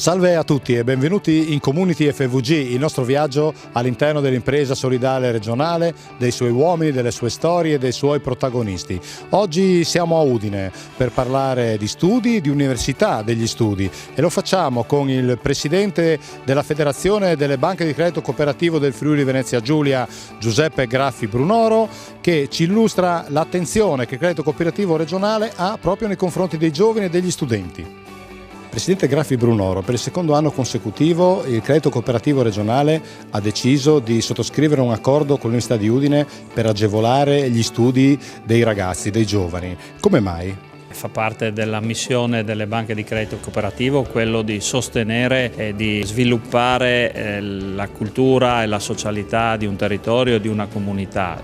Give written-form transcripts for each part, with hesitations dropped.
Salve a tutti e benvenuti in Community FVG, il nostro viaggio all'interno dell'impresa solidale regionale, dei suoi uomini, delle sue storie e dei suoi protagonisti. Oggi siamo a Udine per parlare di studi, di università degli studi, e lo facciamo con il presidente della Federazione delle Banche di Credito Cooperativo del Friuli Venezia Giulia, Giuseppe Graffi Brunoro, che ci illustra l'attenzione che il credito cooperativo regionale ha proprio nei confronti dei giovani e degli studenti. Presidente Graffi Brunoro, per il secondo anno consecutivo il credito cooperativo regionale ha deciso di sottoscrivere un accordo con l'Università di Udine per agevolare gli studi dei ragazzi, dei giovani. Come mai? Fa parte della missione delle banche di credito cooperativo quello di sostenere e di sviluppare la cultura e la socialità di un territorio e di una comunità.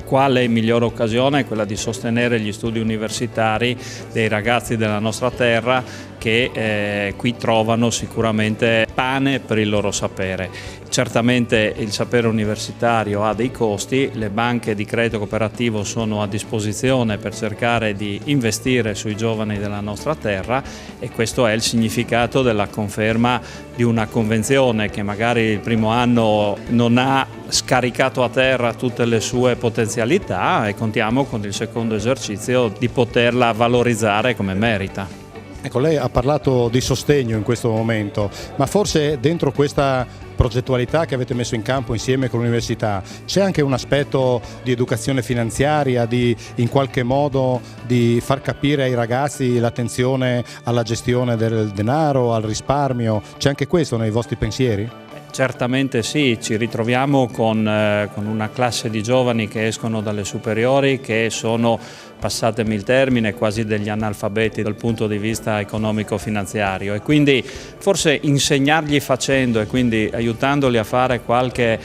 Quale migliore occasione? Quella di sostenere gli studi universitari dei ragazzi della nostra terra che qui trovano sicuramente pane per il loro sapere. Certamente il sapere universitario ha dei costi, le banche di credito cooperativo sono a disposizione per cercare di investire sui giovani della nostra terra, e questo è il significato della conferma di una convenzione che magari il primo anno non ha scaricato a terra tutte le sue potenzialità, e contiamo con il secondo esercizio di poterla valorizzare come merita. Ecco, lei ha parlato di sostegno in questo momento, ma forse dentro questa progettualità che avete messo in campo insieme con l'università c'è anche un aspetto di educazione finanziaria, di in qualche modo di far capire ai ragazzi l'attenzione alla gestione del denaro, al risparmio. C'è anche questo nei vostri pensieri? Certamente sì, ci ritroviamo con una classe di giovani che escono dalle superiori, che sono, passatemi il termine, quasi degli analfabeti dal punto di vista economico-finanziario, e quindi forse insegnargli facendo, e quindi aiutandoli a fare qualche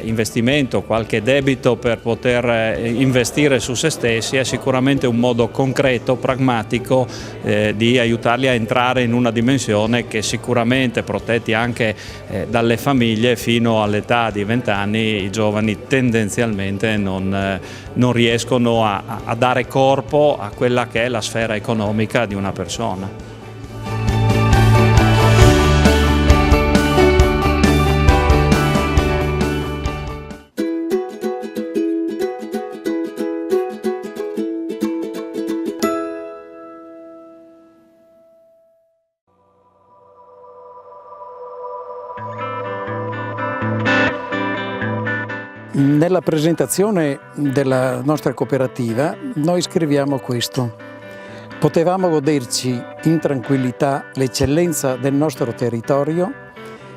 investimento, qualche debito per poter investire su se stessi, è sicuramente un modo concreto, pragmatico di aiutarli a entrare in una dimensione che sicuramente, protetti anche dalle famiglie, fino all'età di 20 anni i giovani tendenzialmente non riescono a dare corpo a quella che è la sfera economica di una persona. Nella presentazione della nostra cooperativa noi scriviamo questo: potevamo goderci in tranquillità l'eccellenza del nostro territorio,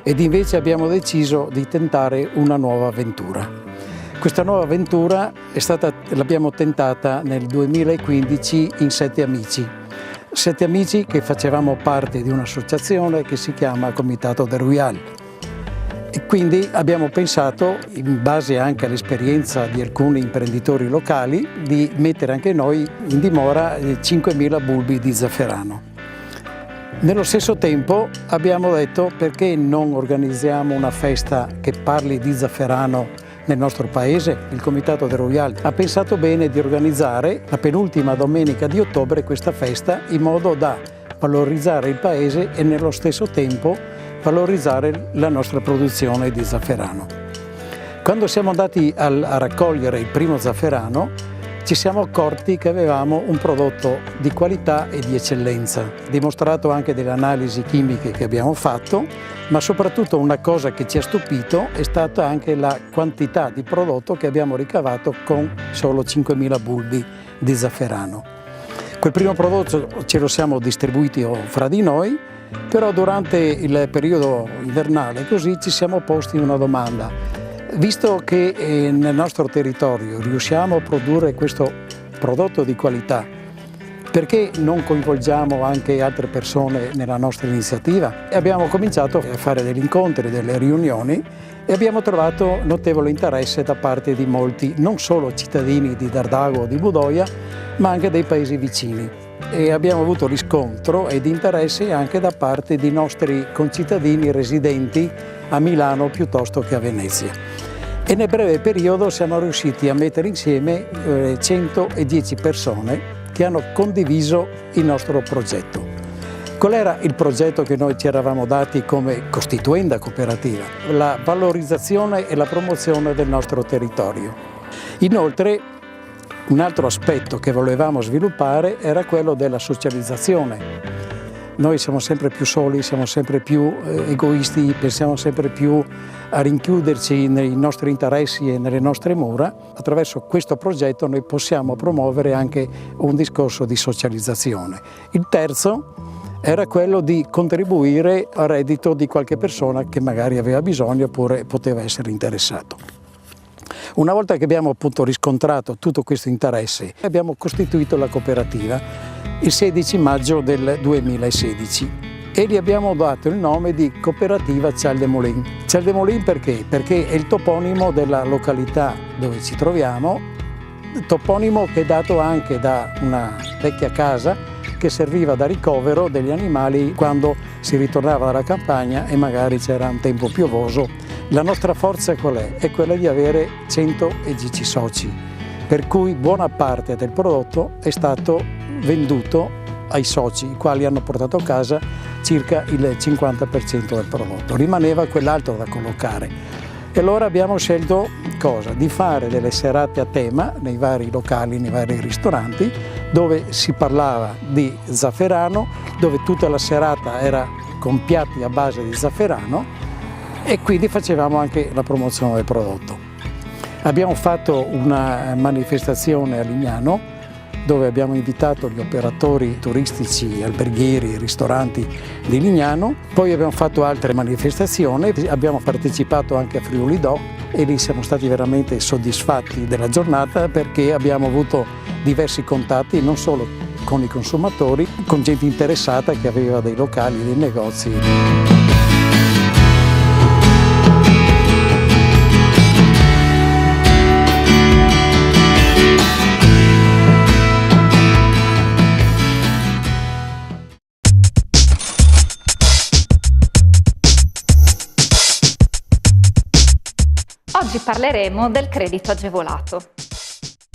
ed invece abbiamo deciso di tentare una nuova avventura. Questa nuova avventura l'abbiamo tentata nel 2015 in 7 amici. 7 amici che facevamo parte di un'associazione che si chiama Comitato del Royal. E quindi abbiamo pensato, in base anche all'esperienza di alcuni imprenditori locali, di mettere anche noi in dimora 5.000 bulbi di zafferano. Nello stesso tempo abbiamo detto: perché non organizziamo una festa che parli di zafferano nel nostro paese? Il Comitato del Royal ha pensato bene di organizzare la penultima domenica di ottobre questa festa, in modo da valorizzare il paese e nello stesso tempo valorizzare la nostra produzione di zafferano. Quando siamo andati a raccogliere il primo zafferano, ci siamo accorti che avevamo un prodotto di qualità e di eccellenza, dimostrato anche dalle analisi chimiche che abbiamo fatto, ma soprattutto una cosa che ci ha stupito è stata anche la quantità di prodotto che abbiamo ricavato con solo 5.000 bulbi di zafferano. Quel primo prodotto ce lo siamo distribuiti fra di noi, però durante il periodo invernale così ci siamo posti una domanda: visto che nel nostro territorio riusciamo a produrre questo prodotto di qualità, perché non coinvolgiamo anche altre persone nella nostra iniziativa? E abbiamo cominciato a fare degli incontri, delle riunioni, e abbiamo trovato notevole interesse da parte di molti, non solo cittadini di Dardago o di Budoia, ma anche dei paesi vicini. E abbiamo avuto riscontro ed interesse anche da parte di nostri concittadini residenti a Milano piuttosto che a Venezia. E nel breve periodo siamo riusciti a mettere insieme 110 persone che hanno condiviso il nostro progetto. Qual era il progetto che noi ci eravamo dati come costituenda cooperativa? La valorizzazione e la promozione del nostro territorio. Inoltre, un altro aspetto che volevamo sviluppare era quello della socializzazione. Noi siamo sempre più soli, siamo sempre più egoisti, pensiamo sempre più a rinchiuderci nei nostri interessi e nelle nostre mura. Attraverso questo progetto noi possiamo promuovere anche un discorso di socializzazione. Il terzo era quello di contribuire al reddito di qualche persona che magari aveva bisogno oppure poteva essere interessato. Una volta che abbiamo appunto riscontrato tutto questo interesse, abbiamo costituito la cooperativa il 16 maggio del 2016 e gli abbiamo dato il nome di Cooperativa Cial de Molin. Cial de Molin perché? Perché è il toponimo della località dove ci troviamo, toponimo che è dato anche da una vecchia casa che serviva da ricovero degli animali quando si ritornava dalla campagna e magari c'era un tempo piovoso. La nostra forza qual è? È quella di avere 110 soci, per cui buona parte del prodotto è stato venduto ai soci, i quali hanno portato a casa circa il 50% del prodotto. Rimaneva quell'altro da collocare. E allora abbiamo scelto cosa? Di fare delle serate a tema nei vari locali, nei vari ristoranti, dove si parlava di zafferano, dove tutta la serata era con piatti a base di zafferano e quindi facevamo anche la promozione del prodotto. Abbiamo fatto una manifestazione a Lignano dove abbiamo invitato gli operatori turistici, alberghieri, ristoranti di Lignano, poi abbiamo fatto altre manifestazioni, abbiamo partecipato anche a Friuli Doc e lì siamo stati veramente soddisfatti della giornata perché abbiamo avuto diversi contatti non solo con i consumatori, con gente interessata che aveva dei locali, dei negozi. Oggi parleremo del credito agevolato.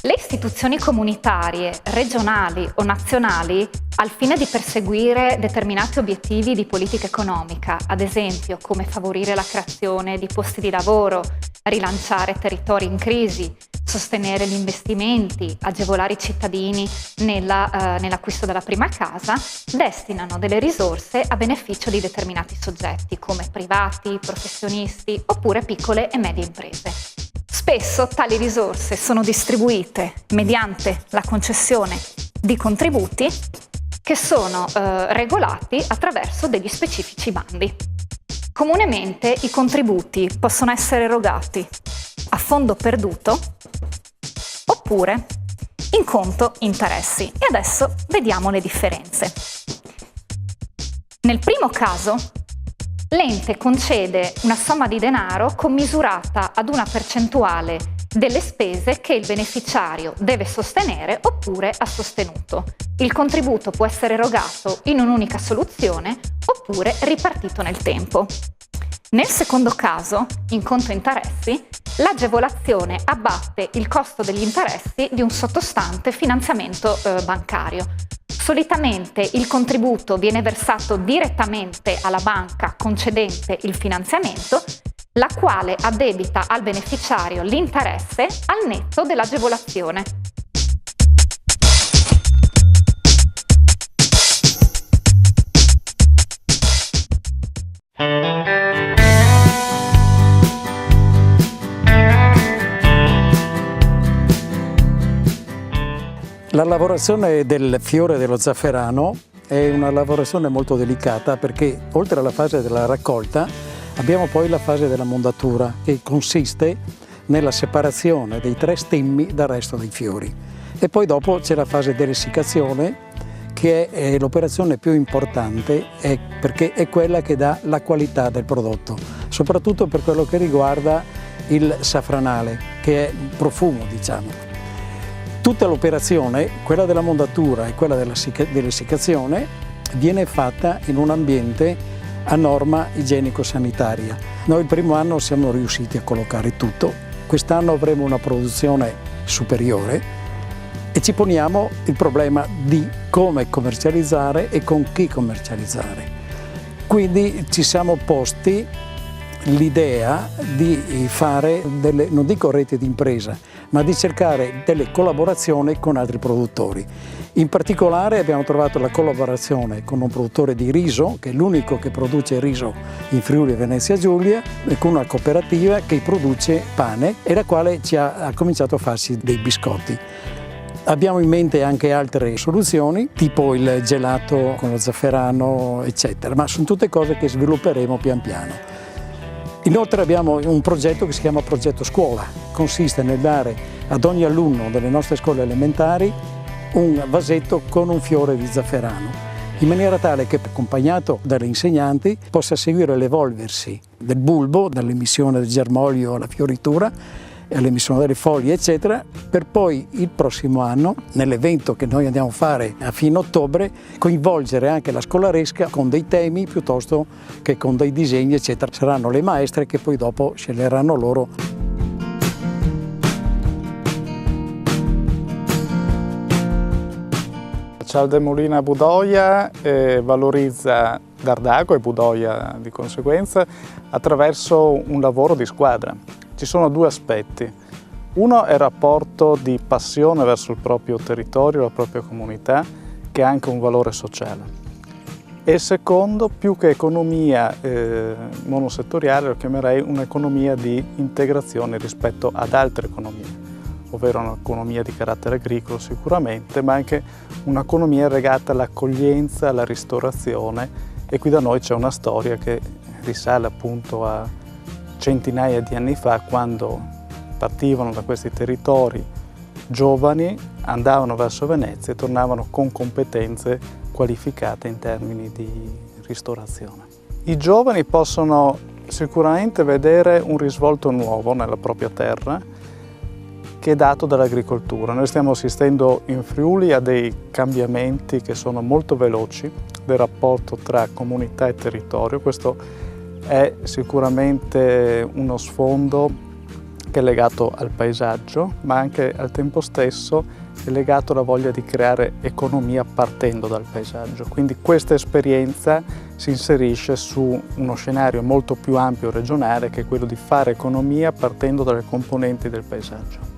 Le istituzioni comunitarie, regionali o nazionali, al fine di perseguire determinati obiettivi di politica economica, ad esempio come favorire la creazione di posti di lavoro, rilanciare territori in crisi, sostenere gli investimenti, agevolare i cittadini nell'acquisto della prima casa, destinano delle risorse a beneficio di determinati soggetti come privati, professionisti oppure piccole e medie imprese. Spesso tali risorse sono distribuite mediante la concessione di contributi che sono regolati attraverso degli specifici bandi. Comunemente i contributi possono essere erogati a fondo perduto oppure in conto interessi. E adesso vediamo le differenze. Nel primo caso, l'ente concede una somma di denaro commisurata ad una percentuale delle spese che il beneficiario deve sostenere oppure ha sostenuto. Il contributo può essere erogato in un'unica soluzione oppure ripartito nel tempo. Nel secondo caso, in conto interessi, l'agevolazione abbatte il costo degli interessi di un sottostante finanziamento bancario. Solitamente il contributo viene versato direttamente alla banca concedente il finanziamento, la quale addebita al beneficiario l'interesse al netto dell'agevolazione. La lavorazione del fiore dello zafferano è una lavorazione molto delicata perché oltre alla fase della raccolta abbiamo poi la fase della mondatura che consiste nella separazione dei 3 stemmi dal resto dei fiori e poi dopo c'è la fase dell'essiccazione che è l'operazione più importante perché è quella che dà la qualità del prodotto, soprattutto per quello che riguarda il safranale che è il profumo, diciamo. Tutta l'operazione, quella della mondatura e quella dell'essiccazione, viene fatta in un ambiente a norma igienico-sanitaria. Noi il primo anno siamo riusciti a collocare tutto, quest'anno avremo una produzione superiore e ci poniamo il problema di come commercializzare e con chi commercializzare. Quindi ci siamo posti l'idea di fare delle, non dico reti di impresa, ma di cercare delle collaborazioni con altri produttori. In particolare abbiamo trovato la collaborazione con un produttore di riso, che è l'unico che produce riso in Friuli e Venezia Giulia, e con una cooperativa che produce pane e la quale ha cominciato a farsi dei biscotti. Abbiamo in mente anche altre soluzioni, tipo il gelato con lo zafferano, eccetera, ma sono tutte cose che svilupperemo pian piano. Inoltre abbiamo un progetto che si chiama Progetto Scuola. Consiste nel dare ad ogni alunno delle nostre scuole elementari un vasetto con un fiore di zafferano, in maniera tale che, accompagnato dalle insegnanti, possa seguire l'evolversi del bulbo, dall'emissione del germoglio alla fioritura, all'emissione delle foglie, eccetera, per poi il prossimo anno, nell'evento che noi andiamo a fare a fine ottobre, coinvolgere anche la scolaresca con dei temi piuttosto che con dei disegni, eccetera. Saranno le maestre che poi dopo sceglieranno loro. Cialdemolina Budoia valorizza Dardago e Budoia di conseguenza attraverso un lavoro di squadra. Ci sono due aspetti. Uno è il rapporto di passione verso il proprio territorio, la propria comunità, che ha anche un valore sociale. E il secondo, più che economia monosettoriale, lo chiamerei un'economia di integrazione rispetto ad altre economie, ovvero un'economia di carattere agricolo sicuramente, ma anche un'economia legata all'accoglienza, alla ristorazione, e qui da noi c'è una storia che risale appunto a centinaia di anni fa, quando partivano da questi territori giovani, andavano verso Venezia e tornavano con competenze qualificate in termini di ristorazione. I giovani possono sicuramente vedere un risvolto nuovo nella propria terra che è dato dall'agricoltura. Noi stiamo assistendo in Friuli a dei cambiamenti che sono molto veloci del rapporto tra comunità e territorio. Questo è sicuramente uno sfondo che è legato al paesaggio, ma anche al tempo stesso è legato alla voglia di creare economia partendo dal paesaggio. Quindi questa esperienza si inserisce su uno scenario molto più ampio regionale, che è quello di fare economia partendo dalle componenti del paesaggio.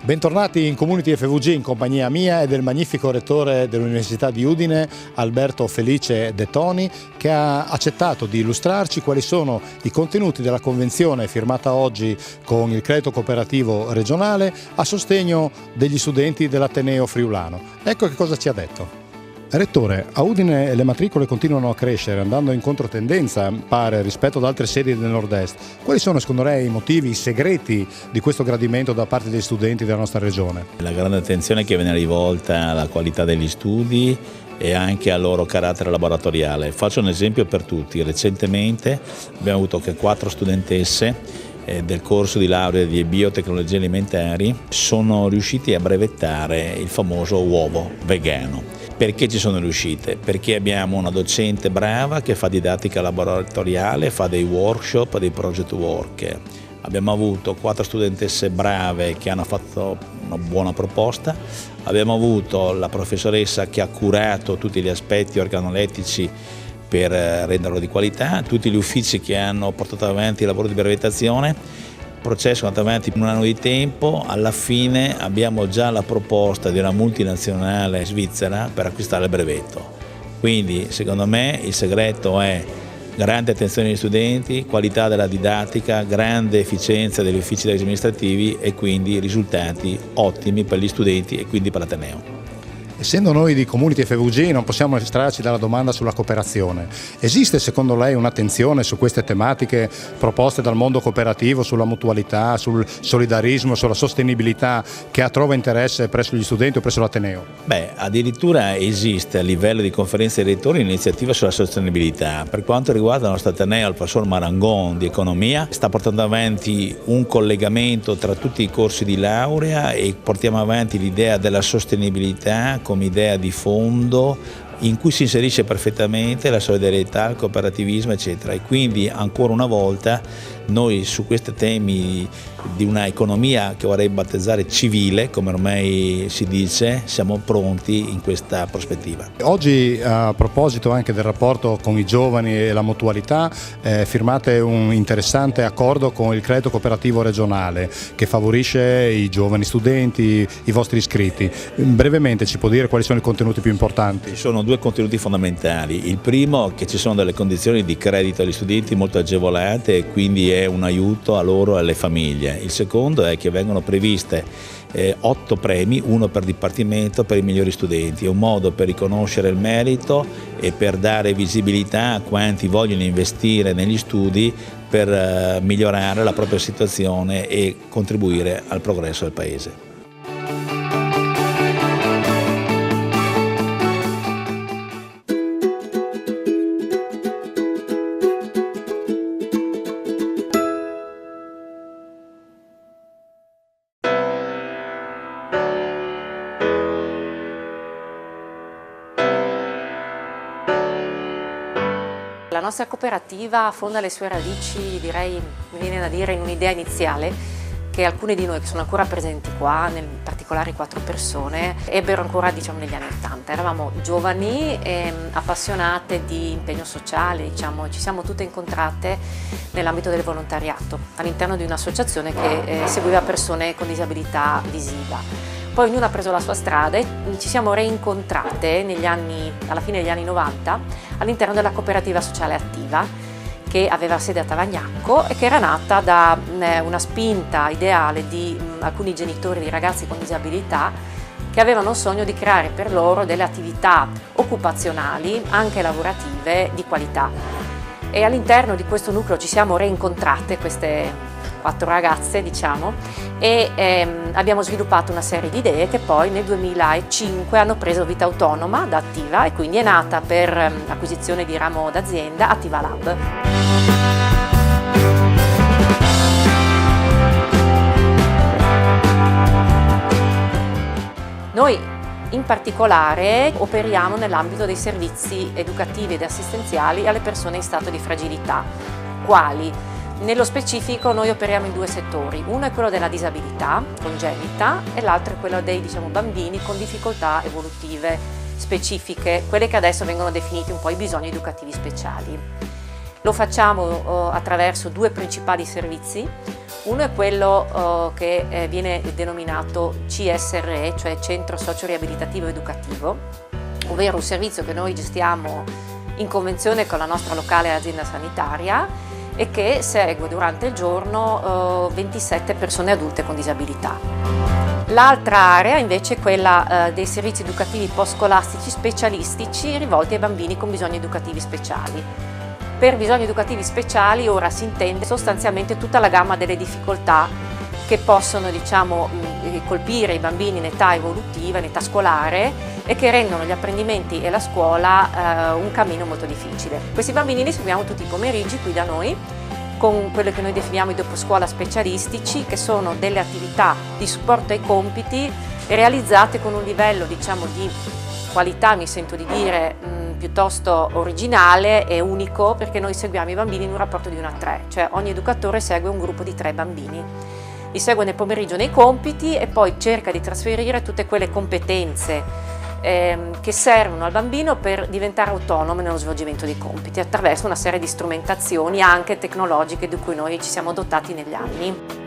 Bentornati in Community FVG in compagnia mia e del magnifico rettore dell'Università di Udine, Alberto Felice De Toni, che ha accettato di illustrarci quali sono i contenuti della convenzione firmata oggi con il Credito Cooperativo Regionale a sostegno degli studenti dell'Ateneo Friulano. Ecco che cosa ci ha detto. Rettore, a Udine le matricole continuano a crescere, andando in controtendenza, pare, rispetto ad altre sedi del nord-est. Quali sono, secondo lei, i motivi, i segreti di questo gradimento da parte degli studenti della nostra regione? La grande attenzione che viene rivolta alla qualità degli studi e anche al loro carattere laboratoriale. Faccio un esempio per tutti. Recentemente abbiamo avuto che 4 studentesse del corso di laurea di biotecnologie alimentari sono riusciti a brevettare il famoso uovo vegano. Perché ci sono riuscite? Perché abbiamo una docente brava che fa didattica laboratoriale, fa dei workshop, dei project work. Abbiamo avuto 4 studentesse brave che hanno fatto una buona proposta, abbiamo avuto la professoressa che ha curato tutti gli aspetti organolettici per renderlo di qualità, tutti gli uffici che hanno portato avanti il lavoro di brevettazione. Il processo è andato avanti un anno di tempo, alla fine abbiamo già la proposta di una multinazionale svizzera per acquistare il brevetto. Quindi secondo me il segreto è grande attenzione agli studenti, qualità della didattica, grande efficienza degli uffici amministrativi e quindi risultati ottimi per gli studenti e quindi per l'Ateneo. Essendo noi di Community FVG non possiamo estrarci dalla domanda sulla cooperazione. Esiste secondo lei un'attenzione su queste tematiche proposte dal mondo cooperativo, sulla mutualità, sul solidarismo, sulla sostenibilità che trova interesse presso gli studenti o presso l'Ateneo? Beh, addirittura esiste a livello di conferenza dei rettori un'iniziativa sulla sostenibilità. Per quanto riguarda il nostro Ateneo, il professor Marangon di Economia sta portando avanti un collegamento tra tutti i corsi di laurea e portiamo avanti l'idea della sostenibilità come idea di fondo in cui si inserisce perfettamente la solidarietà, il cooperativismo eccetera, e quindi ancora una volta noi su questi temi di una economia che vorrei battezzare civile, come ormai si dice, siamo pronti in questa prospettiva. Oggi, a proposito anche del rapporto con i giovani e la mutualità, firmate un interessante accordo con il credito cooperativo regionale che favorisce i giovani studenti, i vostri iscritti. Brevemente ci può dire quali sono i contenuti più importanti? Ci sono due contenuti fondamentali. Il primo è che ci sono delle condizioni di credito agli studenti molto agevolate e quindi è un aiuto a loro e alle famiglie. Il secondo è che vengono previste 8 premi, uno per dipartimento per i migliori studenti. È un modo per riconoscere il merito e per dare visibilità a quanti vogliono investire negli studi per migliorare la propria situazione e contribuire al progresso del Paese. La nostra cooperativa affonda le sue radici, direi, mi viene da dire, in un'idea iniziale che alcune di noi che sono ancora presenti qua, nel particolare 4 persone, ebbero ancora negli anni '80. Eravamo giovani e appassionate di impegno sociale, ci siamo tutte incontrate nell'ambito del volontariato, all'interno di un'associazione che seguiva persone con disabilità visiva. Poi ognuno ha preso la sua strada e ci siamo reincontrate alla fine degli anni '90 all'interno della cooperativa sociale attiva che aveva sede a Tavagnacco e che era nata da una spinta ideale di alcuni genitori di ragazzi con disabilità che avevano il sogno di creare per loro delle attività occupazionali, anche lavorative, di qualità. E all'interno di questo nucleo ci siamo reincontrate, queste 4 ragazze e abbiamo sviluppato una serie di idee che poi nel 2005 hanno preso vita autonoma da Attiva e quindi è nata per acquisizione di ramo d'azienda Attiva Lab. Noi in particolare operiamo nell'ambito dei servizi educativi ed assistenziali alle persone in stato di fragilità. Quali? Nello specifico noi operiamo in 2 settori, uno è quello della disabilità congenita e l'altro è quello dei bambini con difficoltà evolutive specifiche, quelle che adesso vengono definite un po' i bisogni educativi speciali. Lo facciamo attraverso 2 principali servizi, uno è quello che viene denominato CSRE, cioè Centro Socio Riabilitativo Educativo, ovvero un servizio che noi gestiamo in convenzione con la nostra locale azienda sanitaria e che segue durante il giorno 27 persone adulte con disabilità. L'altra area invece è quella dei servizi educativi post-scolastici specialistici rivolti ai bambini con bisogni educativi speciali. Per bisogni educativi speciali ora si intende sostanzialmente tutta la gamma delle difficoltà che possono colpire i bambini in età evolutiva, in età scolare e che rendono gli apprendimenti e la scuola un cammino molto difficile. Questi bambini li seguiamo tutti i pomeriggi qui da noi con quello che noi definiamo i doposcuola specialistici, che sono delle attività di supporto ai compiti realizzate con un livello di qualità, mi sento di dire, piuttosto originale e unico, perché noi seguiamo i bambini in un rapporto di 1 a 3, cioè ogni educatore segue un gruppo di 3 bambini. Li segue nel pomeriggio nei compiti e poi cerca di trasferire tutte quelle competenze che servono al bambino per diventare autonomo nello svolgimento dei compiti attraverso una serie di strumentazioni anche tecnologiche di cui noi ci siamo dotati negli anni.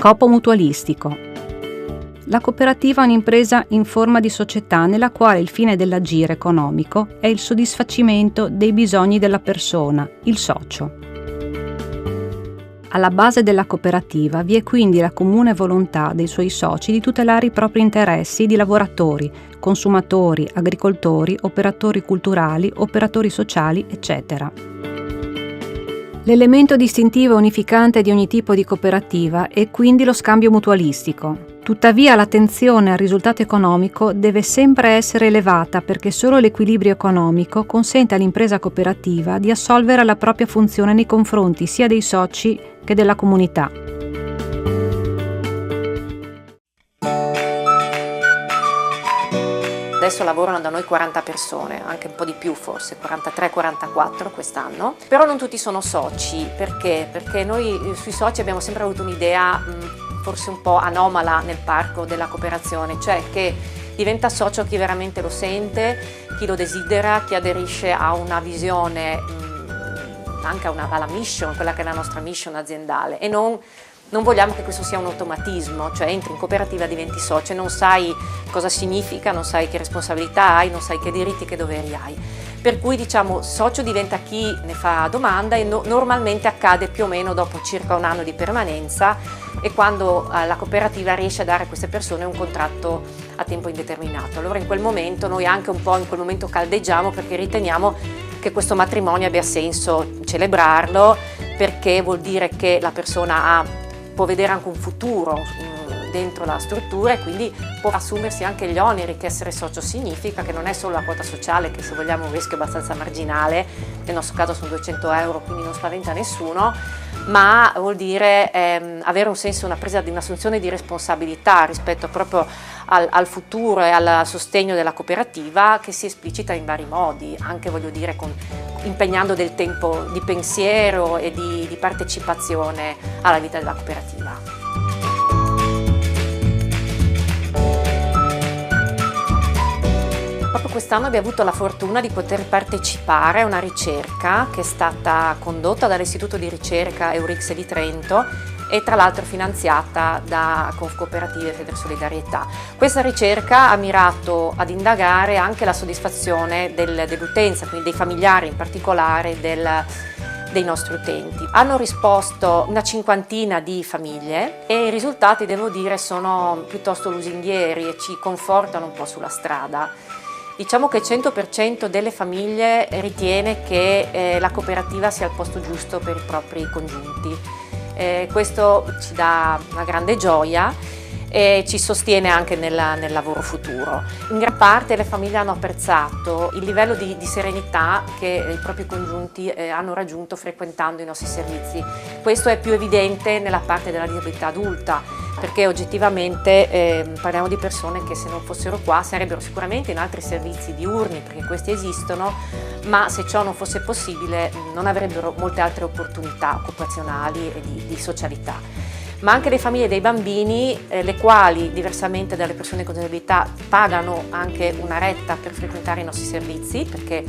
scopo mutualistico. La cooperativa è un'impresa in forma di società nella quale il fine dell'agire economico è il soddisfacimento dei bisogni della persona, il socio. Alla base della cooperativa vi è quindi la comune volontà dei suoi soci di tutelare i propri interessi di lavoratori, consumatori, agricoltori, operatori culturali, operatori sociali, eccetera. L'elemento distintivo e unificante di ogni tipo di cooperativa è quindi lo scambio mutualistico. Tuttavia l'attenzione al risultato economico deve sempre essere elevata perché solo l'equilibrio economico consente all'impresa cooperativa di assolvere la propria funzione nei confronti sia dei soci che della comunità. Adesso lavorano da noi 40 persone, anche un po' di più forse, 43-44 quest'anno, però non tutti sono soci. Perché? Perché noi sui soci abbiamo sempre avuto un'idea forse un po' anomala nel parco della cooperazione, cioè che diventa socio chi veramente lo sente, chi lo desidera, chi aderisce a una visione, anche alla mission, quella che è la nostra mission aziendale, e non vogliamo che questo sia un automatismo, cioè entri in cooperativa, diventi socio e non sai cosa significa, non sai che responsabilità hai, non sai che diritti, che doveri hai. Per cui diciamo socio diventa chi ne fa domanda e normalmente accade più o meno dopo circa un anno di permanenza e quando la cooperativa riesce a dare a queste persone un contratto a tempo indeterminato. Allora in quel momento noi anche un po' in quel momento caldeggiamo perché riteniamo che questo matrimonio abbia senso celebrarlo, perché vuol dire che la persona può vedere anche un futuro dentro la struttura e quindi può assumersi anche gli oneri che essere socio significa, che non è solo la quota sociale, che se vogliamo è un rischio abbastanza marginale, nel nostro caso sono 200 euro, quindi non spaventa nessuno, ma vuol dire avere un senso, una presa di un'assunzione di responsabilità rispetto proprio al futuro e al sostegno della cooperativa, che si esplicita in vari modi, anche voglio dire impegnando del tempo di pensiero e di partecipazione alla vita della cooperativa. Proprio quest'anno abbiamo avuto la fortuna di poter partecipare a una ricerca che è stata condotta dall'Istituto di Ricerca Eurixe di Trento e tra l'altro finanziata da Confcooperative e Federsolidarietà. Questa ricerca ha mirato ad indagare anche la soddisfazione dell'utenza, quindi dei familiari in particolare dei nostri utenti. Hanno risposto una cinquantina di famiglie e i risultati, devo dire, sono piuttosto lusinghieri e ci confortano un po' sulla strada. Diciamo che il 100% delle famiglie ritiene che la cooperativa sia il posto giusto per i propri congiunti. Questo ci dà una grande gioia e ci sostiene anche nel lavoro futuro. In gran parte le famiglie hanno apprezzato il livello di serenità che i propri congiunti hanno raggiunto frequentando i nostri servizi. Questo è più evidente nella parte della disabilità adulta, perché oggettivamente parliamo di persone che se non fossero qua sarebbero sicuramente in altri servizi diurni, perché questi esistono, ma se ciò non fosse possibile non avrebbero molte altre opportunità occupazionali e di socialità. Ma anche le famiglie dei bambini, le quali diversamente dalle persone con disabilità pagano anche una retta per frequentare i nostri servizi, perché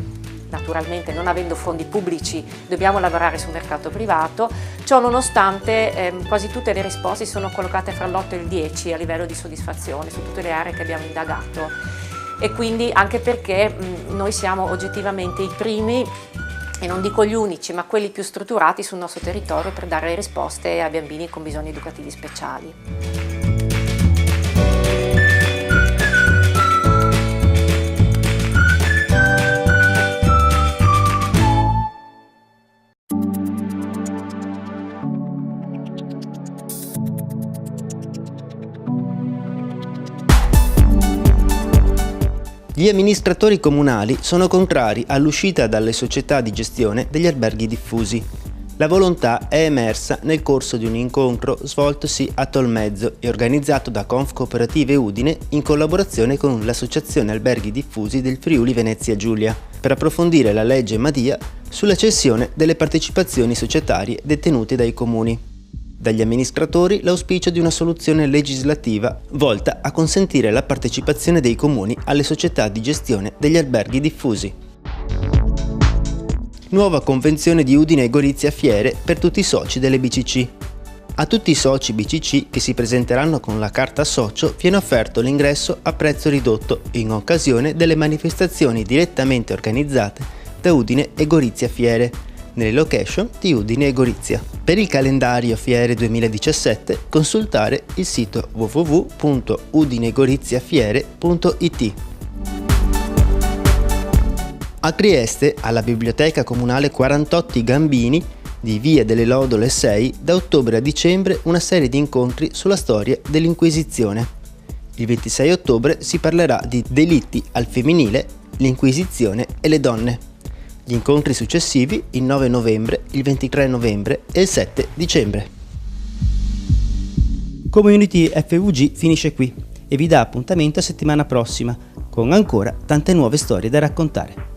naturalmente non avendo fondi pubblici dobbiamo lavorare sul mercato privato. Ciò nonostante quasi tutte le risposte sono collocate fra l'8 e il 10 a livello di soddisfazione su tutte le aree che abbiamo indagato, e quindi anche perché noi siamo oggettivamente i primi, e non dico gli unici, ma quelli più strutturati sul nostro territorio per dare risposte ai bambini con bisogni educativi speciali. Gli amministratori comunali sono contrari all'uscita dalle società di gestione degli alberghi diffusi. La volontà è emersa nel corso di un incontro svoltosi a Tolmezzo e organizzato da Confcooperative Udine in collaborazione con l'Associazione Alberghi Diffusi del Friuli Venezia Giulia, per approfondire la legge Madia sulla cessione delle partecipazioni societarie detenute dai comuni. Dagli amministratori l'auspicio di una soluzione legislativa volta a consentire la partecipazione dei comuni alle società di gestione degli alberghi diffusi. Nuova convenzione di Udine e Gorizia Fiere per tutti i soci delle BCC. A tutti i soci BCC che si presenteranno con la carta socio viene offerto l'ingresso a prezzo ridotto in occasione delle manifestazioni direttamente organizzate da Udine e Gorizia Fiere, nelle location di Udine e Gorizia. Per il calendario Fiere 2017 consultare il sito www.udinegoriziafiere.it. A Trieste, alla Biblioteca Comunale 48 Gambini di Via delle Lodole 6, da ottobre a dicembre una serie di incontri sulla storia dell'Inquisizione. Il 26 ottobre si parlerà di delitti al femminile, l'Inquisizione e le donne. Gli incontri successivi il 9 novembre, il 23 novembre e il 7 dicembre. Community FVG finisce qui e vi dà appuntamento a settimana prossima con ancora tante nuove storie da raccontare.